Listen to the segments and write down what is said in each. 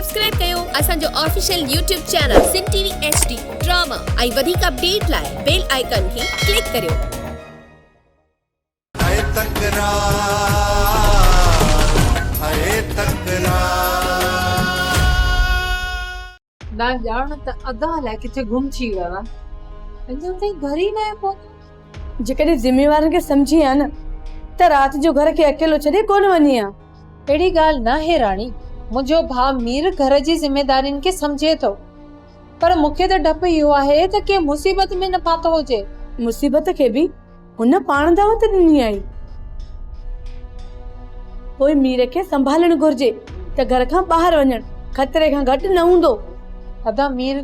Subscribe कयो असांजो official YouTube channel सिन TV HD drama ऐं वधीक अपडेट लाइ बेल आइकन खे क्लिक करियो। ना जान त अदा लाइ किथे गुम थी वियो आहे। अञा ताईं घर ई न आयो। जेकॾहिं ज़िम्मेवारनि खे सम्झी आ न त राति जो घर खे अकेलो छॾे कोन वञी आ। अहिड़ी ॻाल्हि न आहे राणी, मुंहिंजो भाउ मीर घर जी ज़िम्मेदारियुनि खे सम्झे थो, पर मूंखे त डपु इहो आहे त के मुसीबत में न फाथो हुजे। मुसीबत खे बि हुन पाण दावत ॾिनी आई। पोइ मीर खे संभालणु घुर्जे त घर खां ॿाहिरि वञणु खतरे खां घटि न हूंदो। अदा मीर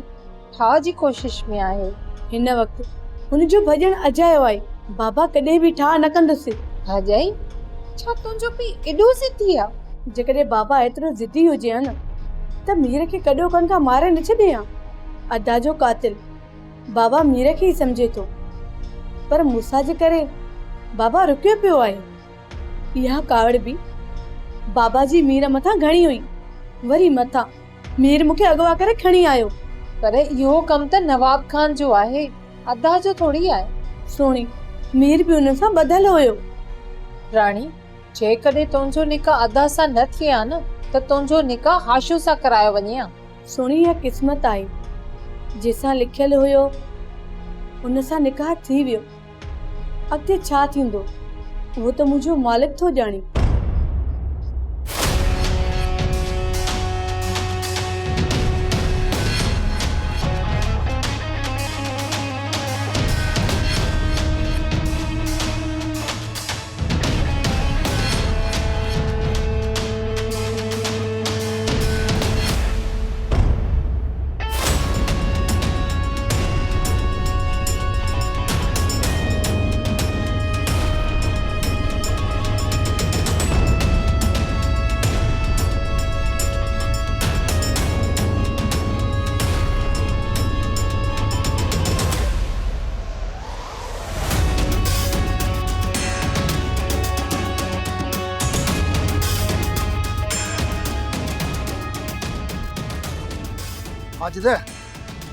ठाह जी कोशिश में आहे। हिन वक़्तु हुनजो भॼन अजायो आहे। बाबा कॾहिं बि ठाह न कंदुसि। अजय, छा तुंहिंजो पीउ एॾो ज़िद्दी आहे? जेकॾहिं बाबा एतिरो ज़िद्दी हुजे हा न त मीर खे कॾो कन खां मारे न छॾे हा। अदा जो कातिल बाबा मीर खे ई सम्झे थो, पर मूंसां जे करे बाबा रुकियो पियो आहे। इहा कावड़ बि बाबा जी मीर मथां घणी हुई, वरी मथां मीर मूंखे अगवा करे खणी आयो। पर इहो कम त नवाब खान जो आहे, अदा जो थोड़ी आहे। सोणी, मीर बि हुन सां ॿधल हुयो। राणी, जेकॾहिं तुंहिंजो निकाह अदा सां न थिए हा न त तुंहिंजो निकाह हाशू सां करायो वञे हा। सोणी, इहा क़िस्मत आहे। जंहिंसां लिखियल हुयो हुन सां निकाह थी वियो। अॻिते छा थींदो उहो त मुंहिंजो मालिक थो ॼाणे।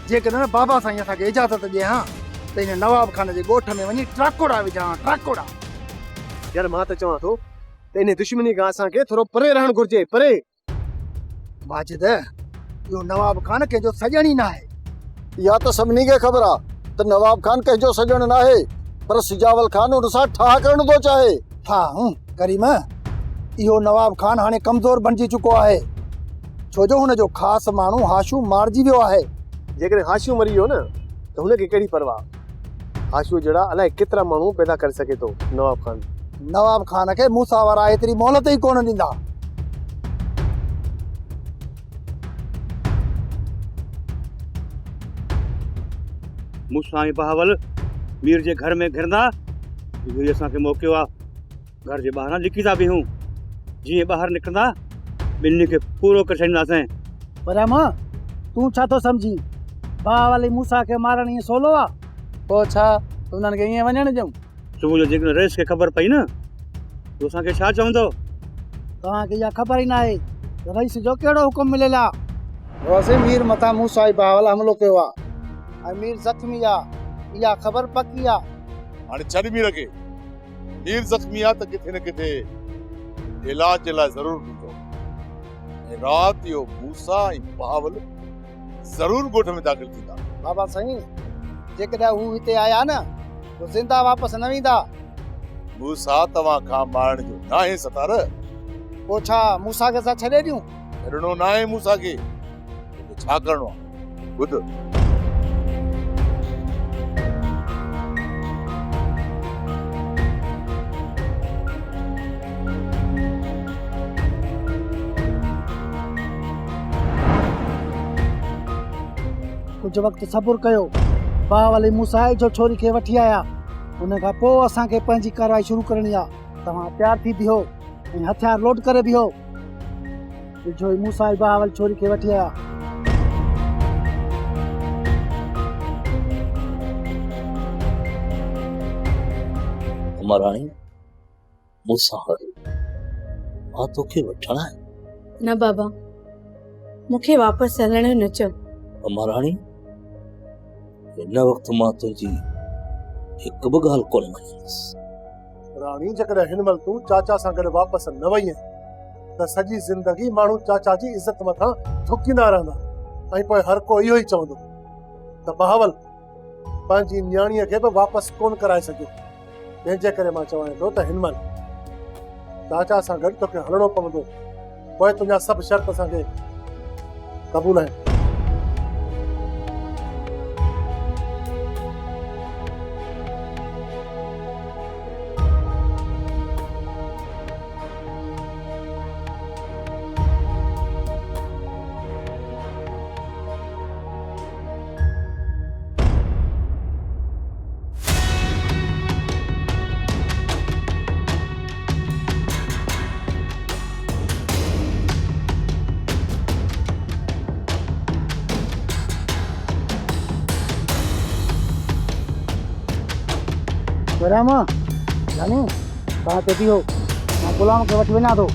जेकॾहिं बाबा साईं असांखे इजाज़त ॾिए हा त हिन नवाब खान जे ॻोठ में वञी ट्राकोड़ा विझां। ट्राकोड़ा यार, मां त चवां थो त इन दुश्मनी खां असांखे थोरो परे रहणु घुर्जे। परे माजिद, इहो नवाब खान कंहिंजो सॼण ई न आहे। इहा त सभिनी खे ख़बर आहे त नवाब खान कंहिंजो सॼण न आहे, पर सिजावल खान हुन सां ठाह करणु थो चाहे। हाँ करीम, इहो नवाब खान हाणे कमज़ोर बणिजी चुको आहे, छो जो हुनजो ख़ासि माण्हू हाशू मारिजी वियो आहे। जेकॾहिं हाशू मरी वियो न त हुनखे कहिड़ी परवाह। हाशू जहिड़ा अलाए केतिरा माण्हू पैदा करे सघे थो नवाब खान। नवाब खान खे मूंसां वारा एतिरी मोहलत ई कोन ॾींदा। मूंसां बहावल मीर जे घर में घिरंदा, इहो ई असांखे मौक़ो आहे। घर जे ॿाहिरां लिकी था बीहूं, जीअं ॿाहिरि निकिरंदा ॿिन्ही खे पूरो करे छॾींदासीं। पर मां तूं छा थो सम्झी? बहावल मूंसा खे मारण ईअं सवलो आहे? पोइ छा उन्हनि खे ईअं वञण ॾियूं? सुबुह जो जेकॾहिं रईस खे ख़बर पई न तो असांखे छा चवंदो? तव्हांखे इहा ख़बर ई न आहे त रईस जो कहिड़ो हुकुम मिलियल आहे। वैसे मीर मथां मूंसा बहावल हमलो कयो आहे ऐं मीर ज़ख़्मी आहे, इहा ख़बर पकी आहे। हाणे छॾ मीर खे। मीर ज़ख़्मी आहे त किथे न किथे इलाज जे लाइ ज़रूरु ॾींदो। ऐं राति इहो मूसा ऐं बहावल ज़रूरु ॻोठ में दाख़िल थींदा। बाबा साईं, जेकॾहिं हू हिते आया न तो ज़िंदा वापसि न वेंदा। मूसा तव्हां खां मारण जो न आहे सतार। पोइ छा मूसा खे असां छॾे ॾियूं? छॾणो न आहे मूसा खे। तोखे छा करिणो आहे ॿुध। कुछ वक्त सब्र कयो। बहावल मूसा जो छोरी खे वठी आया, उन खां पोइ असांखे पंहिंजी कार्रवाई शुरू करणी आहे। तव्हां तयार थी बीहो ऐं हथियार लोड करे बीहो। जो मूसा बहावल छोरी खे वठी आया। महाराणी, मूंसां हल, मां तोखे वठण आयो। न बाबा, मूंखे वापसि हलण न चओ। अम्मा राणी हिन वक़्तु मां तुंहिंजी हिकु बि ॻाल्हि कोन मञींदुसि। राणी जेकॾहिं हिन महिल तूं चाचा सां गॾु वापसि न वई आहीं त सॼी ज़िंदगी माण्हू चाचा जी इज़त मथां थुकींदा रहंदा ऐं पोइ हर को इहो ई चवंदो त बहावल पंहिंजी न्याणीअ खे बि वापसि कोन कराए सघियो। तंहिंजे करे मां चवां थो त हिन महिल चाचा सां गॾु तोखे हलणो पवंदो। पोइ तुंहिंजा सभु शर्त असांखे क़बूल आहिनि। राम रानी तव्हां तेती हो मां गुलाम खे वठी वञा थो।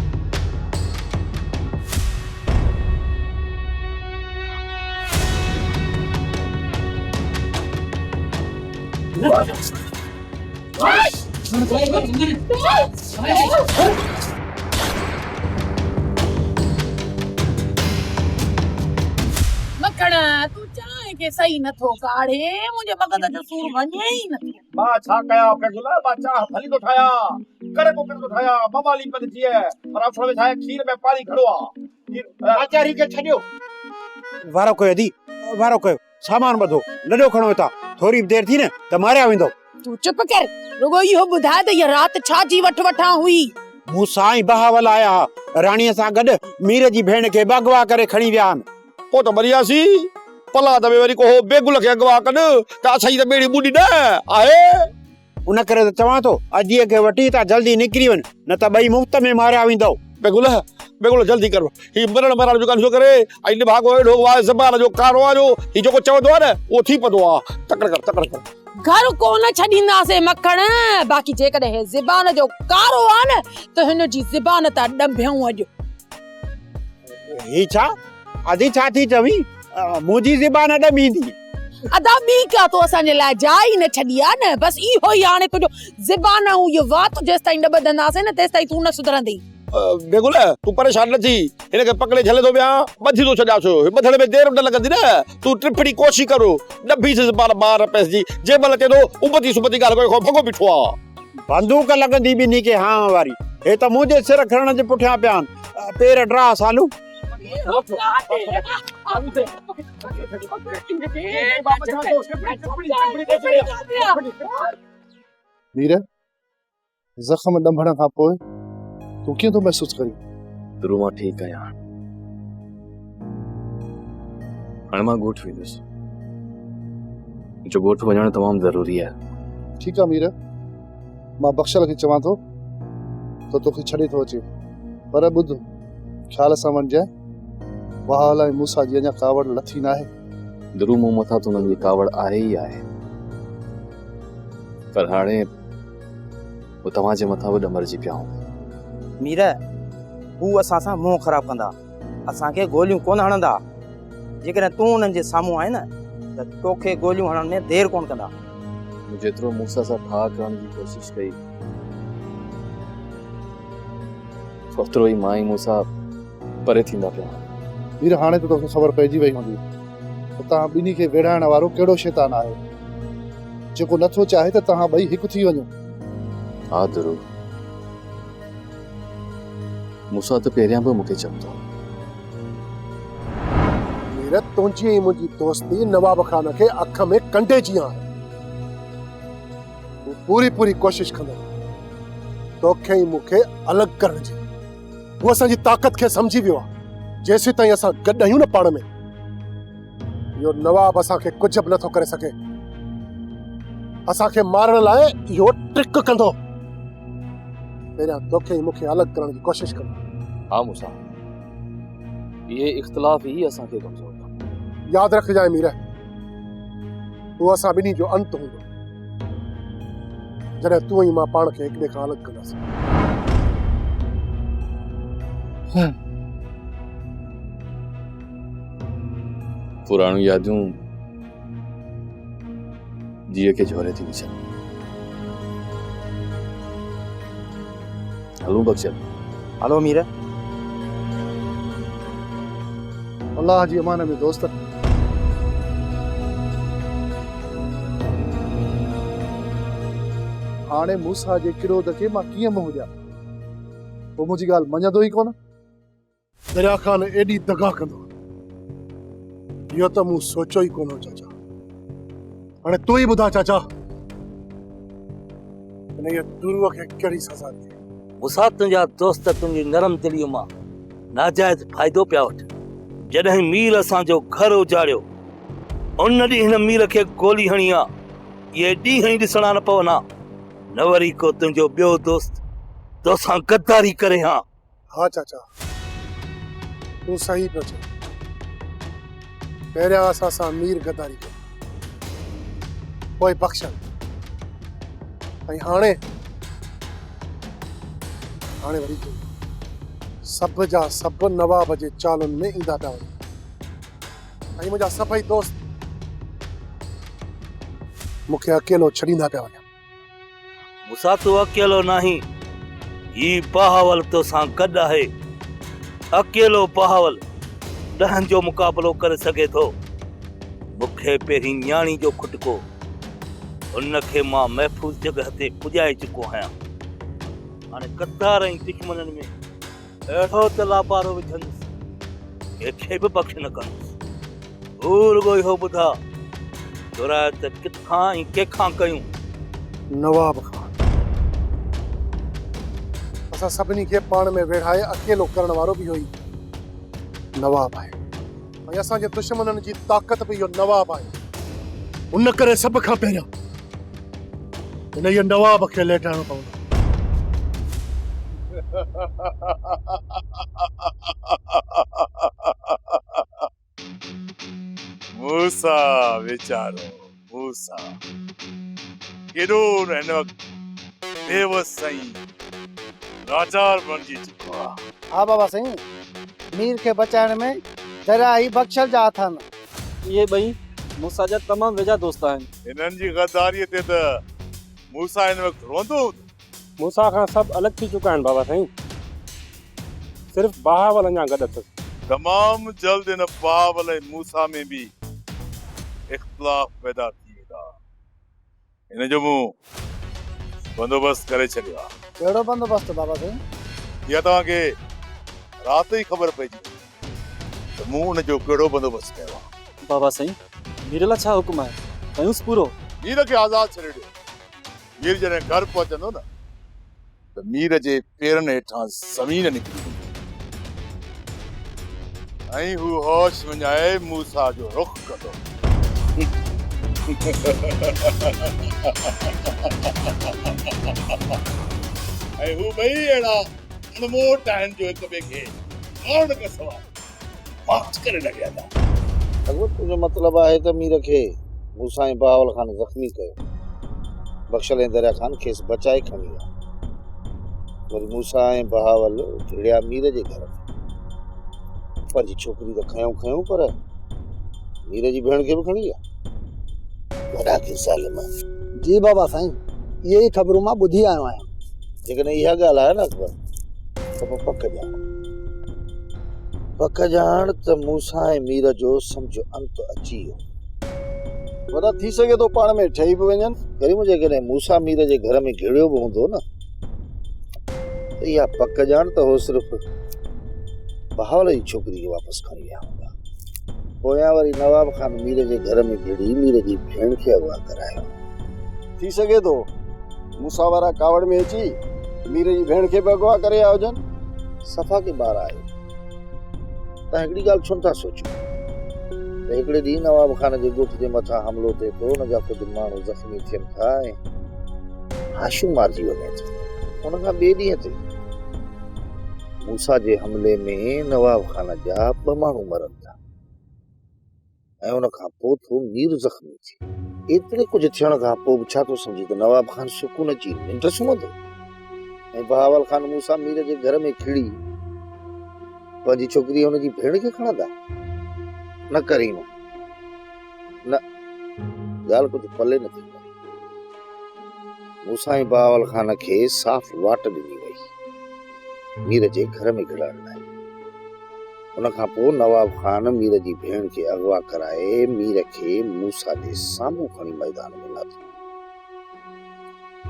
मखण तू चाहे के सही नथो काढ़े मुंहिंजे मगज़ जो सूर वञे ई नथो। मां छा कया पेगुला मां चाह भली तो ठाया करे को तो ठाया बवाली पद जी है पर अफड़ में छाए खीर में पानी खड़ो आ आचारी के छडियो वारो कयो दी वारो कयो सामान बधो लॾो खणो था थोड़ी देर थी न त मारिया वेंदो। तू चुप कर रुगो इहो ॿुधाए त ये रात छा जी वठां हुई। मूं साईं बहावल आया राणीअ सां गॾु मीर जी भेण खे अगवा करे खणी विया आहिनि। ओ तो बढ़ियासी पला दबे वरी को बेगुल के अगवा कड त असाई त बेड़ी बुडी न आहे। उन करे त चवां थो अजीअ खे वठी त जल्दी निकिरी वञ न त ॿई मुफ़्त में मारिया वेंदो। बेगुल बेगुल जल्दी कर ही मरण मरण जो कान छो करे आई भागो एडो वा ज़बान जो कारो आ जो ही जो को चवंदो आ न ओ थी पदो आ। तकड़ कर घर कोन छॾींदासीं मखण बाक़ी जेकॾहिं हे ज़बान जो कारो आ न त हिन जी ज़बान त ॾंभियूं अॼु। ही छा अधी छा थी चवी मुंहिंजी ज़बान ॾंबींदी अदा ॿी का तो असांजे लाइ जाइ न छॾी आ न बस इहो ई हाणे तुंहिंजो ज़बान ऐं इहो वात जेसि ताईं ॾॿंदासीं न तेसि ताईं तूं न सुधरंदी। बेगुल तू परेशान न थी इनके पकड़े झले तो बिया बधी तो छड़ा छो बधड़े में देर न लगंदी न तू ट्रिपड़ी कोशिश करो डब्बी से बार बार पैस जी जे बल ते दो उबती सुबती गाल को भगो बिठो आ बंदूक लगंदी भी नी के हां वारी हे त मुंहिंजे सिर खणण जे पुठियां पियान पेर ड्रा सालू। मीर जख्म ॾंभण खां पोइ तूं कीअं थो महसूस करीं? गुरु मां ठीकु आहियां हाणे मां ॻोठ वेंदुसि जो ॻोठ वञणु तमामु ज़रूरी आहे। ठीकु आहे मीर मां बख़्शल खे चवां थो त तोखे छॾे थो अचे पर ॿुध ख़्याल सां वञजांइ बहावल ऐं मूसा जी अञा कावड़ लथी न आहे। गुरु मूं मथां त हुननि जी कावड़ आहे ई आहे पर हाणे वो तव्हांजे मथां बि ॾमरजी पिया आहियूं। मीर हू असां सां मुंहुं ख़राब कंदा असांखे गोलियूं कोन हणंदा जेकॾहिं तूं उन्हनि जे साम्हूं आहे न त तोखे गोलियूं हणण में देर कोन कंदा। जेतिरो मूसा सां ठाह करण जी कोशिश कई ओतिरो ई मां ई मूसा परे थींदा पिया। मीर हाणे त तोखे ख़बर पइजी वई हूंदी त तव्हां ॿिन्ही खे विढ़ाइण वारो कहिड़ो शैतान आहे जेको नथो चाहे त तव्हां ॿई हिकु थी वञो। हा ज़रूर मूसा त पहिरियां बि मूंखे चवंदो मीर तुंहिंजी ऐं मुंहिंजी दोस्ती नवाब खान खे अख में कंडे जी आहे। तूं पूरी कोशिश कंदो तोखे ई मूंखे अलॻि करण जी। हू असांजी ताक़त खे सम्झी वियो आहे जेसीं ताईं असां गॾु आहियूं न पाण में इहो नवाब असांखे कुझु बि नथो करे सघे। असांखे मारण लाइ इहो ट्रिक कंदो। पहिरियां तोखे ई मूंखे अलॻि करण जी कोशिश कंदो। हा मूसा ये इख्तिलाफ ही असांखे कमज़ोर कंदो। यादि रखजांइ मीर तूं असां ॿिन्ही जो अंत हूंदो जॾहिं तूं ऐं मां पाण खे हिक ॿिए खां अलॻि कंदासीं। पुराणियूं यादियूं जीअ खे झोरे थी विझनि। हलूं बख्शल। हलो मीर। अल्लाह जी अमान में दोस्त। हाणे मूसा जे किरोध खे मां कीअं मुंहुं ॾियां? पोइ मुंहिंजी ॻाल्हि मञंदो ई कोन। दरिया ख़ान एॾी दगा कंदो इहो त मूं सोचियो ई कोन हो चाचा। हाणे तूं ई ॿुधा चाचा, हिन दुरूअ खे कहिड़ी सज़ा ॾे? मूसा तुंहिंजा दोस्त तुंहिंजी नरम दिलीअ मां नाजाइज़ फ़ाइदो पिया वठनि। जॾहिं मीर असांजो घर उजाड़ियो उन ॾींहुं हिन मीर खे गोली हणी आहे। इहे ॾींहं ई ॾिसणा न पवना न वरी को तुंहिंजो ॿियो दोस्त तोसां गद्दारी करे। हा हाँ चाचा, तूं सही पियो चए। पहिरियां असां सां मीर गद्दारी कई, पोइ बख्शल, ऐं हाणे वरी तूं। सब जा सब नवाब जे चालुनि में ईंदा पिया वञनि, ऐं मुंहिंजा सभई दोस्त मूंखे अकेलो छॾींदा पिया वञनि। मूसा तूं अकेलो नाही, ही बहावल तोसां गॾु आहे। अकेलो बहावल 10 जो मुक़ाबलो करे सघे थो। मूंखे पहिरीं न्याणी जो खुटको उनखे मां महफ़ूज़ जॻह ते पुॼाए चुको आहियां। हाणे कतार ऐं दुश्मननि में अहिड़ो त लापारो विझंदुसि कंहिंखे बि बख़्श न कंदुसि। भूल गो इहो ॿुधा जुरायत किथां ऐं कंहिंखां कयूं? नवाब खान असां सभिनी खे पाण में वेढ़ाए अकेलो करण वारो बि इहो ई नवाब आहे, ऐं असांजे दुश्मननि जी ताक़त बि इहो नवाब आहे। उन करे सभ खां पहिरियां हिन इहो नवाब खे लेटाइणो पवंदो। मूसा वीचारो मूसा केॾो हिन वक़्तु बेवस साईं लाचार बणिजी चुको आहे। हाँ बाबा साईं, मीर खे बचाइण में दरिया ई बख्शल जा हथ आहिनि। इहे ॿई मूसा जा तमामु वेझा दोस्त आहिनि। हिननि जी गद्दारीअ ते त मूसा हिन वक़्तु रोंदो हूंदो। मूसा खां सभु अलॻि थी चुका आहिनि बाबा साईं, सिर्फ़ बहावल अञा गॾु अथसि। तमामु जल्द हिन बहावल ऐं मूसा में बि इख़्तिलाफ़ पैदा थी वेंदा। हिन जो मूं बंदोबस्तु करे छॾियो आहे। कहिड़ो बंदोबस्तु बाबा साईं? इहा तव्हांखे राति ई ख़बर पइजी त मूं हुन जो कहिड़ो बंदोबस्तु कयो आहे। बाबा साईं मीर लाइ छा हुकुम आहे, कयूंसि पूरो? मीर खे आज़ादु छॾे ॾियो। मीर जॾहिं घर पहुचंदो न त मीर जे पेरनि हेठां ज़मीन निकिरी वेंदी ऐं हू होश विञाए मूसा जो रुख़ कंदो। ऐं हू ॿई अहिड़ा अणमोट आहिनि जो हिक ॿिए खे मारण खां सवाइ माफ़ करे न विया था। तुंहिंजो मतिलबु आहे त मीर खे मूसा ऐं बहावल खान ज़ख़्मी कयो, बख्शल ऐं दरिया खान खेसि बचाए खणी विया। वरी मूसा ऐं बहावल विड़िया मीर जे घर में। पंहिंजी छोकिरी त खयूं पर मीर जी भेण खे बि खणी विया। वॾा के ज़ालिम। जी बाबा साईं, इहे ई ख़बरूं मां ॿुधी आयो आहियां। जेकॾहिं इहा ॻाल्हि आहे न अकबर, त पोइ पक ॼाण त मूसा ऐं मीर जो सम्झो अंत अची वियो। वॾा थी सघे थो पाण में ठही बि वञनि। करीम जेकॾहिं मूसा मीर जे घर में घिड़ियो बि हूंदो न त इहा पक ॼाण त हो सिर्फ़ु बहावल जी छोकिरी खे वापसि खणी विया हूंदा। पोयां वरी नवाब खान मीर जे घर में घिड़ी मीर जी भेण खे अगवा करायो। थी सघे थो मूसा वारा कावड़ में अची मीर जी भेण खे बि अगवा करे आया हुजनि। सफ़ा के ॿार आयो तव्हां हिकिड़ी ॻाल्हि छो नथा सोचियो त हिकिड़े ॾींहुं नवाब खान जे ॻोठ जे मथां हमिलो थिए थो, हुन जा कुझु माण्हू ज़ख़्मी थियनि था ऐं हाशिम मारिजी वञे थो। हुन खां ॿिए ॾींहं ते मूसा जे हमले में नवाब खान जा 2 माण्हू मरनि था ऐं हुन खां पोइ थो मीर ज़ख़्मी थिए। एतिरे कुझु थियण खां पोइ बि छा थो सम्झी त नवाब खान सुकून अची निंड सुम्हंदो ऐं बहावल खान मूसा मीर जे घर में खिड़ी पंहिंजी छोकिरी हुनजी भेण खे खणंदा? न करीम, न ॻाल्हि कुझु पले नथी पए। मूंसां ई बहावल ख़ान खे साफ़ वाट ॾिनी वई मीर जे घर में घिड़ण लाइ। उन खां पोइ नवाब ख़ान मीर जी भेण खे अगवा कराए मीर खे मूसा जे साम्हूं खणी मैदान में लाथो।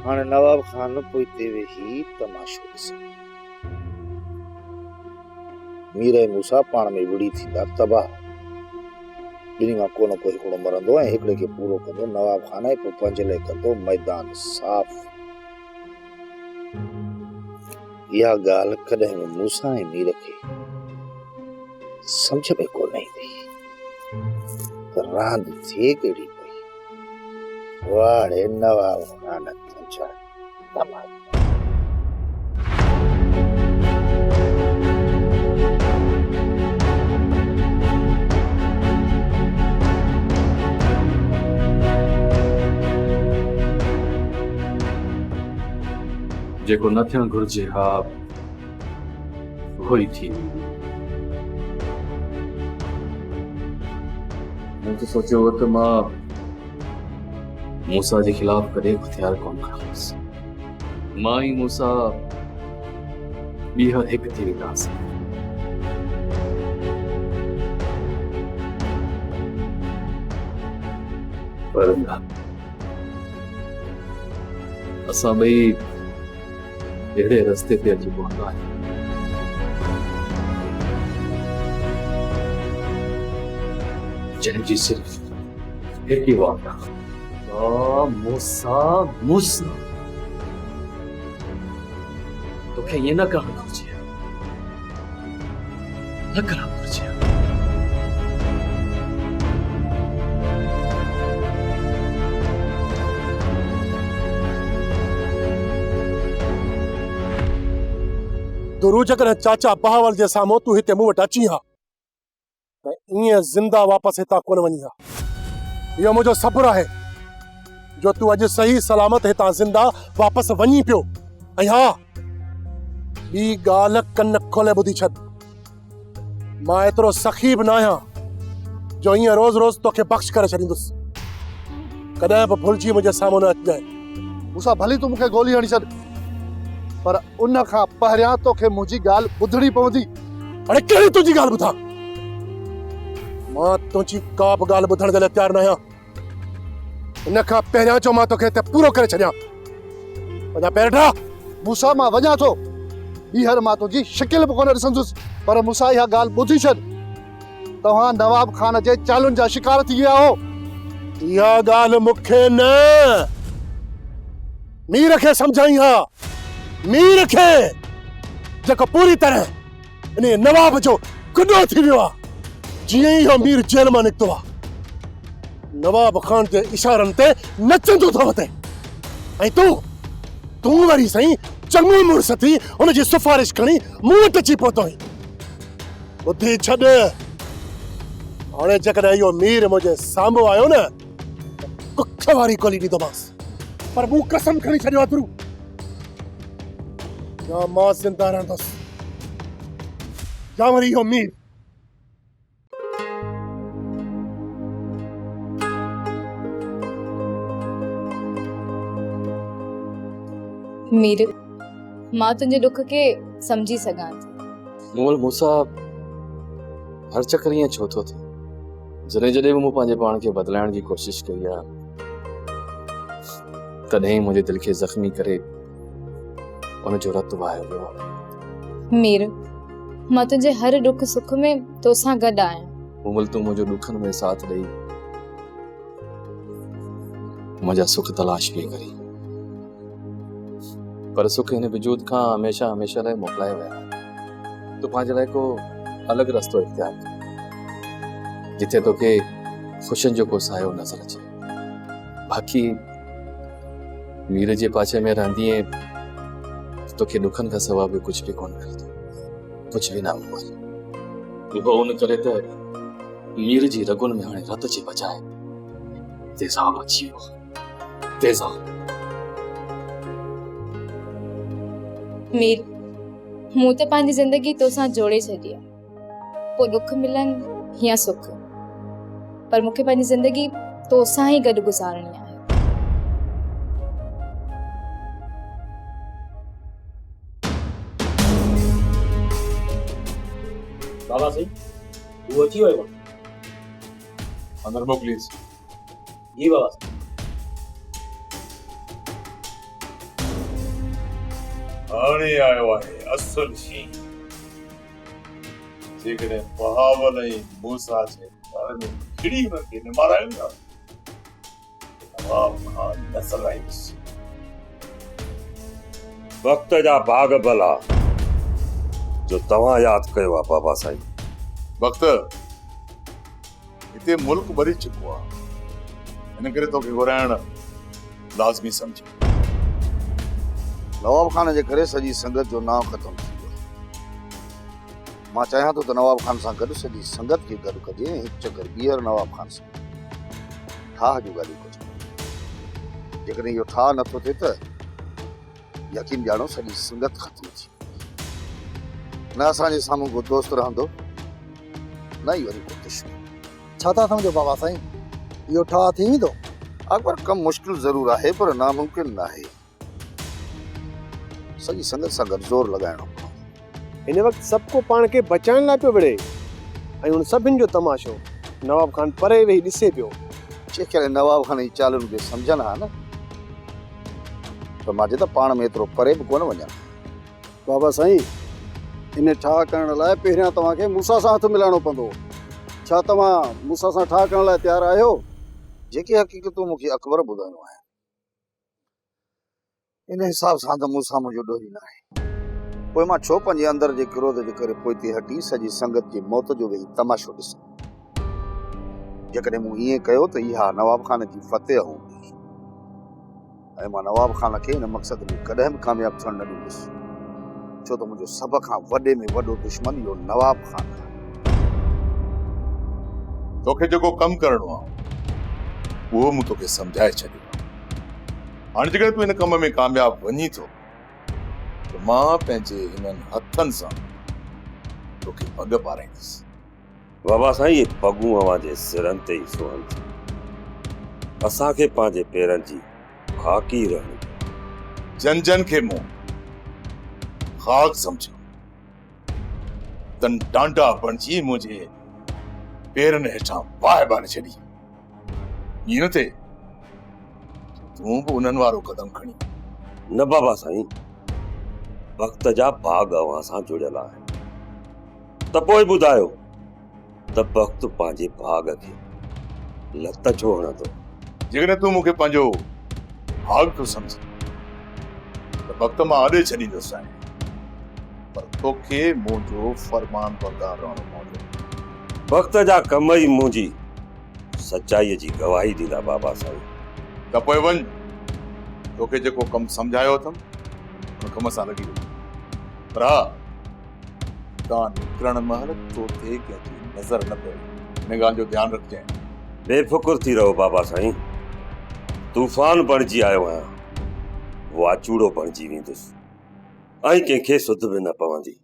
हाणे नवाब ख़ान पोइ ते वेही तमाशो ॾिसे। मीर ऐं मूसा पाण में विड़ी थींदा तबाह। ॿिन्ही मां को न को हिकिड़ो मरंदो ऐं हिकिड़े खे पूरो कंदो नवाब ख़ान ऐं पोइ पंहिंजे लाइ कंदो मैदान साफ़। इहा ॻाल्हि कॾहिं बि मूसा ऐं मीर खे सम्झ में कोन ईंदी त रांदि थिए कहिड़ी पई। वाड़े नवाब ख़ान तुंहिंजा तमामु। जेको न थियणु घुरिजे हा उहो ई थी। मूं त सोचियो हो त मां मूसा जे खिलाफ कॾहिं हथियार कोन खणंदुसि। मां ई मूसा ॿीहर हिकु थी वेंदासीं। पर न, असां ॿई अहिड़े रस्ते ते अची पहुता आहियूं जंहिंजी सिर्फ़ हिकु ई वाट आहे। मूसा मूसा तोखे ईअं न करणु घुरिजे, न करणु घुरिजे। दुरू जकॾहिं चाचा बहावल जे साम्हूं तूं हिते मूं वटि अची हा त ईअं ज़िंदा वापसि हितां कोन वञी हा। इहो मुंहिंजो सब्र आहे जो तूं अॼु सही सलामत हितां ज़िंदा वापसि वञी पियो। ऐं हा, ॿी ॻाल्हि कन खोले ॿुधी छॾ, मां एतिरो सखी बि न आहियां जो ईअं रोज़ रोज़ तोखे बख़्श करे छॾींदुसि। कॾहिं बि भुलिजी मुंहिंजे साम्हूं न अचिजांइ। मूसा भली तूं मूंखे गोली हणी छॾ, पर उन खां पहिरियां तोखे मुंहिंजी ॻाल्हि ॿुधणी पवंदी। अरे कहिड़ी तुंहिंजी ॻाल्हि ॿुधां? मां तुंहिंजी का बि ॻाल्हि ॿुधण जे लाइ तयारु न आहियां। इन खां पहिरियां जो मां तोखे हिते पूरो करे छॾियां। वञा पहिरियों ठाह। मूसा मां वञा थो, ॿीहर मां तुंहिंजी शिकिल बि कोन ॾिसंदुसि। पर मूसा इहा ॻाल्हि ॿुधी छॾ, तव्हां नवाब ख़ान जे चालुनि जा शिकार थी विया हो। इहा ॻाल्हि मूंखे न, मीर खे सम्झाई हा। मीर खे जेको पूरी तरह इन नवाब जो गुनो थी वियो आहे। जीअं ई मीर जेल मां निकितो आहे, नवाब ख़ान जे इशारनि ते नचंदो थो वञे। ऐं तूं वरी साईं चङो मुड़ुस थी उनजी सिफारिश खणी मूं वटि अची पहुतो आहीं। ॿुधी छॾ, हाणे जेकॾहिं इहो मीर मुंहिंजे साम्हूं आयो न कुख वारी गोली ॾींदोमांसि। पर मूं कसम खणी छॾियो आहे, या मां ज़िंदा रहंदुसि या वरी इहो मीर। मीर, मां तुंहिंजे दुख खे समझी सघां थी। मोल मूसा हर चक्कर ईअं छो थो थिए? जॾहिं जॾहिं बि मूं पंहिंजे पाण खे बदिलाइण जी कोशिशि कई आहे, तॾहिं ई मुंहिंजे दिल खे ज़ख़्मी करे उनजो रतु वहायो वियो आहे। मीर, मां तुंहिंजे हर दुख सुख में तोसां गॾु आहियां। मोल तूं मुंहिंजो दुखनि में साथ ॾेई मुंहिंजा सुख तलाश पिए करी, पर सुख हिन वजूद खां हमेशा हमेशा लाइ मोकिलाए विया। तूं पंहिंजे लाइ को अलॻि रस्तो इख्तियार कर, जिथे तोखे ख़ुशियुनि जो को सायो नज़र अचे। बाक़ी मीर जे पाछे में रहंदीअ तोखे दुखनि खां सवाइ बि कुझु बि कोन मिलंदो, कुझु बि न मिलंदो। उहो उन करे त मीर जी रगुनि में हाणे रत जे बजाए तेज़ाब अची वियो। तेज़ाब। मीर, मूं त पंहिंजी ज़िंदगी तोसां जोड़े छॾी आहे, पोइ दुख मिलनि या सुख, पर मूंखे पंहिंजी ज़िंदगी तोसां ई गॾु गुज़ारणी आहे। बाबा साईं, वो अची वियो आहे। अंदर मोकिलीस। जी बाबा साईं। हाणे आयो आहे असुल शी, जेकॾहिं बहावल ऐं मूसा जे घर में खिड़ी हुनखे न मारायो न, नवाब खान नज़र आईंदुसि। वक़्त जा भाग भला जो तव्हां यादि कयो आहे बाबा साईं। वक़्त हिते मुल्क भरी चुको आहे, हिन करे तोखे घुराइण लाज़मी सम्झ। नवाब खान जे करे सॼी संगत जो नाम ख़तम थी वियो। मां चाहियां थो त नवाब खान सां गॾु सॼी संगत खे गॾु कजे ऐं हिकु चकर ॿीहर नवाब खान सां ठाह जूं ॻाल्हियूं कजे। जेकॾहिं इहो ठाह नथो थिए त यकीन ॼाणो सॼी संगत ख़तम थी वेंदी। न असांजे साम्हूं को दोस्त रहंदो, न ई वरी को दुश्मन। छा था सम्झो बाबा साईं, इहो ठाह थी वेंदो? अकबर कम मुश्किल ज़रूर आहे पर नामुमकिन न आहे। सॼी संगत सां गॾु ज़ोर लॻाइणो। हिन वक़्तु सभु को पाण खे बचाइण लाइ पियो विढ़े ऐं उन सभिनि जो तमाशो नवाब खान परे वेही ॾिसे पियो। जेकॾहिं नवाब खान जी चालुनि खे सम्झनि हा न त मां त पाण में एतिरो परे बि कोन वञा। बाबा साईं, इन ठाह करण लाइ पहिरियां तव्हांखे मूसा सां हथु मिलाइणो पवंदो। छा तव्हां मूसा सां ठाह करण लाइ तयारु आहियो? जेके हक़ीक़तूं मूंखे अकबर ॿुधायूं आहिनि, इन हिसाब सां त मूसा मुंहिंजो ॾोही न आहे। पोइ मां छो पंहिंजे अंदर जे क्रोध जे करे पोइते हटी सॼी संगत जी मौत जो वेही तमाशो ॾिसां। जेकॾहिं मूं ईअं कयो त इहा नवाब खान जी फतेह हूंदी ऐं मां नवाब खान खे हिन मक़सद में कॾहिं बि कामयाबु थियणु न ॾींदुसि, छो त मुंहिंजो सभ खां वॾे में वॾो दुश्मन इहो नवाब खान आहे। तोखे जेको कमु करणो आहे उहो मूं तोखे सम्झाए छॾियो। हाणे जेकॾहिं तूं हिन कम में कामयाबु वञी थो त मां पंहिंजे हिननि हथनि सां तोखे पग पाराईंदुसि। बाबा साईं, ये पगूं अवांजे सिरनि ते ई सुहनि थियूं। असांखे पंहिंजे पेरनि जी खाकी रहणी। जन जन खे मूं खाक सम्झो, तन डांडा बणिजी मुंहिंजे पेरनि हेठां बाहि बारे छॾी। ईअं न थिए तूं बि उन्हनि वारो कदम खणी। न बाबा साईं, वक़्त जा भाग अवां सां जुड़ियल आहे। त पोइ ॿुधायो त वक़्तु पंहिंजे भाग खे लत छो हणंदो? जेकॾहिं तूं मूंखे पंहिंजो भाग थो सम्झ त वक़्तु मां अॾे छॾींदुसि आहे, पर तोखे मुंहिंजो फरमान बरदार रहणो पवंदो। वक़्त जा कम ई मुंहिंजी सचाईअ जी गवाही ॾींदा बाबा साईं। त पोइ वञ, तोखे जेको कमु सम्झायो अथमि उन कम सां लॻी वञ। पर हा, तां निकिरण महिल तो ते कंहिंजी नज़र न पए, हिन ॻाल्हि जो ध्यानु रखजांइ। बेफ़िक्र थी रहो बाबा साईं, तूफ़ान बणिजी आयो आहियां, वाचूड़ो बणिजी वेंदुसि ऐं कंहिंखे सुध बि न पवंदी।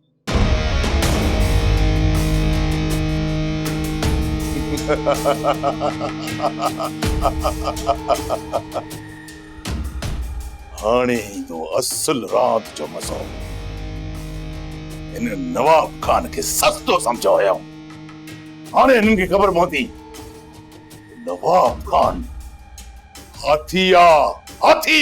हाणे ईंदो असुल रात जो मज़ो। हिन नवाब खान खे सस्तो सम्झो हुयो, हाणे हिननि खे ख़बर पवंदी नवाब खान हाथी आ, हाथी।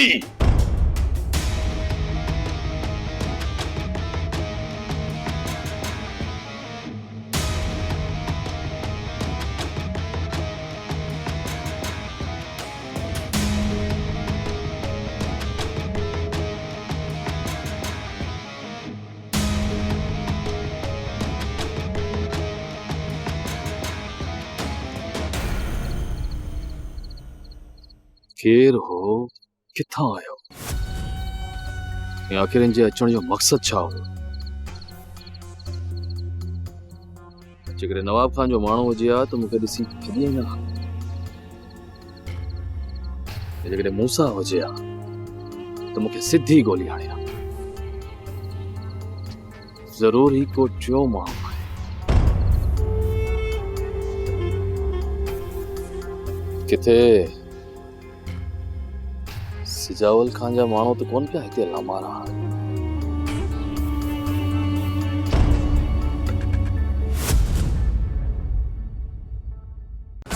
केर हो, किथां आयो, आखिर इन जे अचण जो मक़सद छा हो? जेकॾहिं नवाब खान जो माण्हू हुजे हा त मूंखे ॾिसी कॾहिं न, जेकॾहिं मूसा हुजे हा त मूंखे सिधी गोली हणे हा। ज़रूर ही को टियों माण्हू आहे। किथे सिजावल खान जा माण्हू त कोन पिया हिते लामा रहण।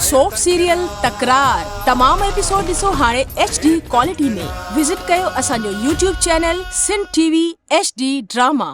सोप सीरियल तकरार तमाम एपिसोड ॾिसो हाणे HD क्वालिटी में। विजिट कयो असांजो YouTube channel Sindh TV HD drama.